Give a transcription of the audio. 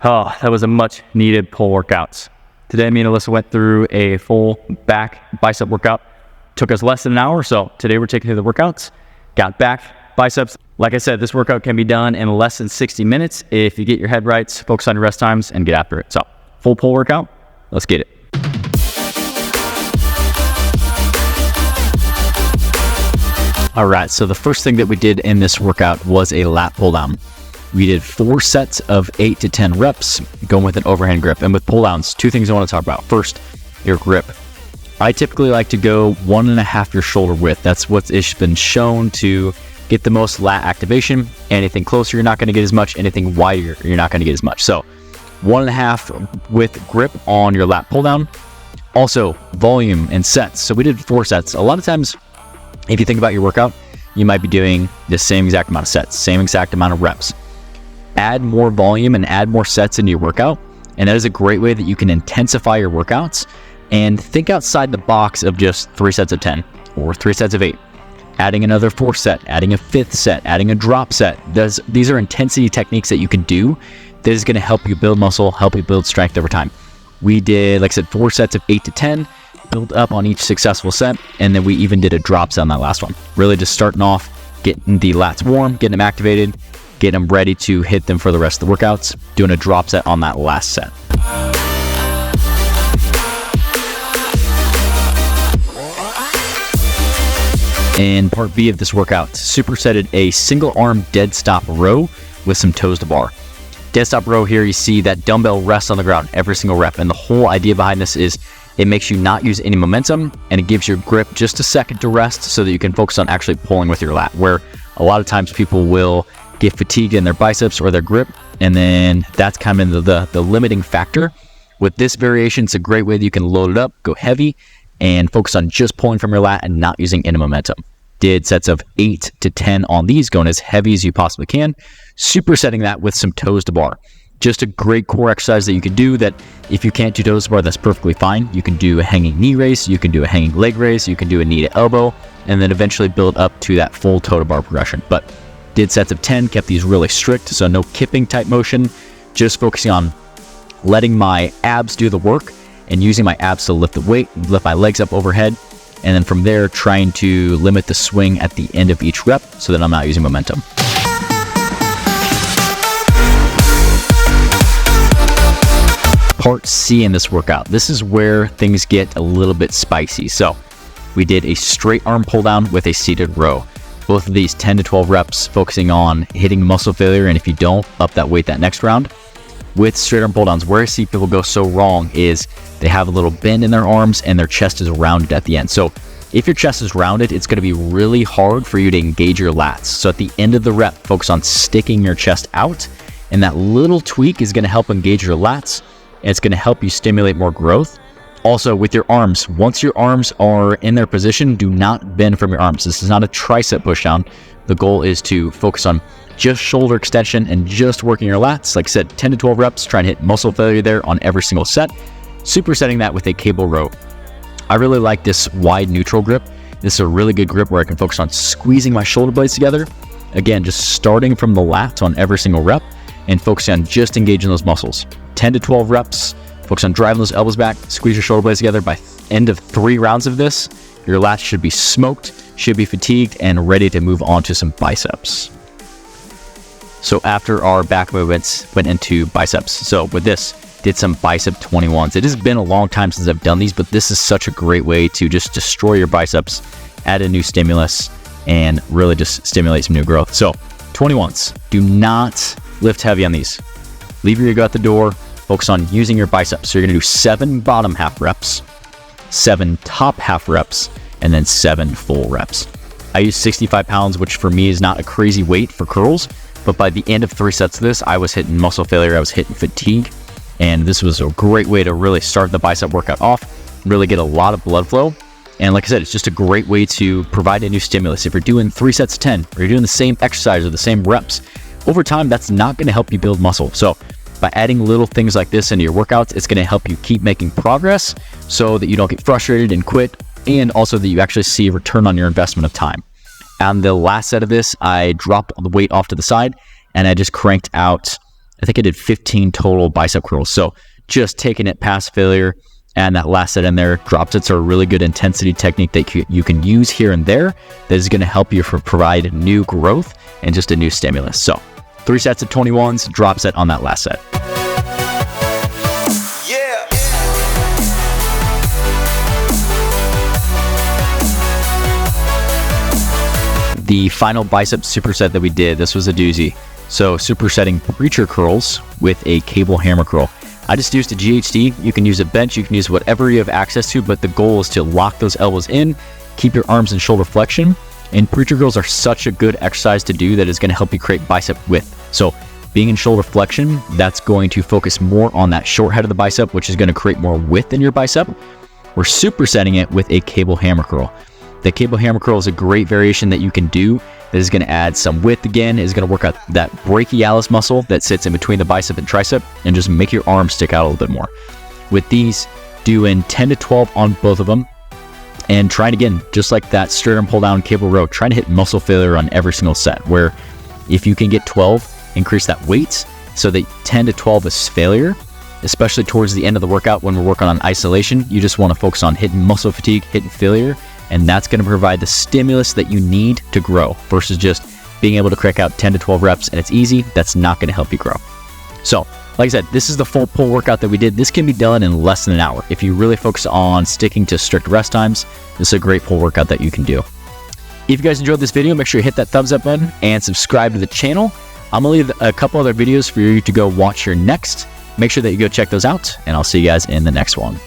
Oh, that was a much needed pull workout. Today, me and Alyssa went through a full back bicep workout. Took us less than an hour, so today we're taking through the workouts. Got back, biceps. Like I said, this workout can be done in less than 60 minutes if you get your head right, focus on your rest times, and get after it. So, full pull workout, let's get it. All right, so the first thing that we did in this workout was a lat pull down. We did 4 sets of 8 to 10 reps, going with an overhand grip. And with pull downs, 2 things I want to talk about. First, your grip. I typically like to go 1.5 your shoulder width. That's what's been shown to get the most lat activation. Anything closer, you're not going to get as much. Anything wider, you're not going to get as much. So 1.5 with grip on your lat pull down. Also, volume and sets. So we did 4 sets. A lot of times, if you think about your workout, you might be doing the same exact amount of sets, same exact amount of reps. Add more volume and add more sets into your workout, and that is a great way that you can intensify your workouts and think outside the box of just 3 sets of 10 or 3 sets of 8. Adding another 4th set, adding a 5th set, adding a drop set. These are intensity techniques that you can do that is going to help you build muscle, help you build strength over time. We did, like I said, 4 sets of 8 to 10, build up on each successful set, and then we even did a drop set on that last one. Really just starting off, getting the lats warm, getting them activated, getting them ready to hit them for the rest of the workouts, doing a drop set on that last set. In part B of this workout, supersetted a single arm dead stop row with some toes to bar. Dead stop row here, you see that dumbbell rests on the ground every single rep, and the whole idea behind this is it makes you not use any momentum, and it gives your grip just a second to rest so that you can focus on actually pulling with your lat, where a lot of times people will get fatigued in their biceps or their grip, and then that's kind of the limiting factor. With this variation, it's a great way that you can load it up, go heavy, and focus on just pulling from your lat and not using any momentum. Did sets of 8 to 10 on these, going as heavy as you possibly can, supersetting that with some toes to bar. Just a great core exercise that you can do that if you can't do toes to bar, that's perfectly fine. You can do a hanging knee raise, you can do a hanging leg raise, you can do a knee to elbow, and then eventually build up to that full toe to bar progression. But did sets of 10, kept these really strict, so no kipping type motion, just focusing on letting my abs do the work and using my abs to lift the weight, lift my legs up overhead, and then from there trying to limit the swing at the end of each rep so that I'm not using momentum. Part C in this workout, this is where things get a little bit spicy. So we did a straight arm pull down with a seated row. Both of these 10 to 12 reps, focusing on hitting muscle failure, and if you don't, up that weight that next round. With straight arm pull downs, where I see people go so wrong is they have a little bend in their arms and their chest is rounded at the end. So if your chest is rounded, it's going to be really hard for you to engage your lats. So at the end of the rep, focus on sticking your chest out, and that little tweak is going to help engage your lats, and it's going to help you stimulate more growth. Also, with your arms, once your arms are in their position, do not bend from your arms. This is not a tricep pushdown. The goal is to focus on just shoulder extension and just working your lats. Like I said, 10 to 12 reps, try and hit muscle failure there on every single set. Supersetting that with a cable row. I really like this wide neutral grip. This is a really good grip where I can focus on squeezing my shoulder blades together. Again, just starting from the lats on every single rep and focusing on just engaging those muscles. 10 to 12 reps. Focus on driving those elbows back, squeeze your shoulder blades together. By end of 3 rounds of this, your lats should be smoked, should be fatigued, and ready to move on to some biceps. So after our back movements, went into biceps. So with this, did some bicep 21s. It has been a long time since I've done these, but this is such a great way to just destroy your biceps, add a new stimulus, and really just stimulate some new growth. So 21s, do not lift heavy on these. Leave your ego at the door. Focus on using your biceps. So you're going to do 7 bottom half reps, 7 top half reps, and then 7 full reps. I use 65 pounds, which for me is not a crazy weight for curls, but by the end of 3 sets of this, I was hitting muscle failure, I was hitting fatigue, and this was a great way to really start the bicep workout off, really get a lot of blood flow. And like I said, it's just a great way to provide a new stimulus. If you're doing 3 sets of 10, or you're doing the same exercise or the same reps, over time, that's not going to help you build muscle. So by adding little things like this into your workouts, it's going to help you keep making progress so that you don't get frustrated and quit, and also that you actually see a return on your investment of time. On the last set of this, I dropped the weight off to the side and I just cranked out I think I did 15 total bicep curls. So just taking it past failure, and that last set in there, drop sets are a really good intensity technique that you can use here and there that is going to help you provide new growth and just a new stimulus. So 3 sets of 21s, drop set on that last set. The final bicep superset that we did, this was a doozy. So supersetting preacher curls with a cable hammer curl. I just used a GHD. You can use a bench, you can use whatever you have access to, but the goal is to lock those elbows in, keep your arms in shoulder flexion. And preacher curls are such a good exercise to do that is going to help you create bicep width. So being in shoulder flexion, that's going to focus more on that short head of the bicep, which is going to create more width in your bicep. We're supersetting it with a cable hammer curl. The cable hammer curl is a great variation that you can do that is going to add some width again, is going to work out that brachialis muscle that sits in between the bicep and tricep and just make your arm stick out a little bit more. With these, doing 10 to 12 on both of them and trying again, just like that straight arm pull down cable row, trying to hit muscle failure on every single set, where if you can get 12, increase that weight so that 10 to 12 is failure, especially towards the end of the workout when we're working on isolation. You just want to focus on hitting muscle fatigue, hitting failure, and that's going to provide the stimulus that you need to grow versus just being able to crack out 10 to 12 reps and it's easy. That's not going to help you grow. So, like I said, this is the full pull workout that we did. This can be done in less than an hour. If you really focus on sticking to strict rest times, this is a great pull workout that you can do. If you guys enjoyed this video, make sure you hit that thumbs up button and subscribe to the channel. I'm going to leave a couple other videos for you to go watch here next. Make sure that you go check those out, and I'll see you guys in the next one.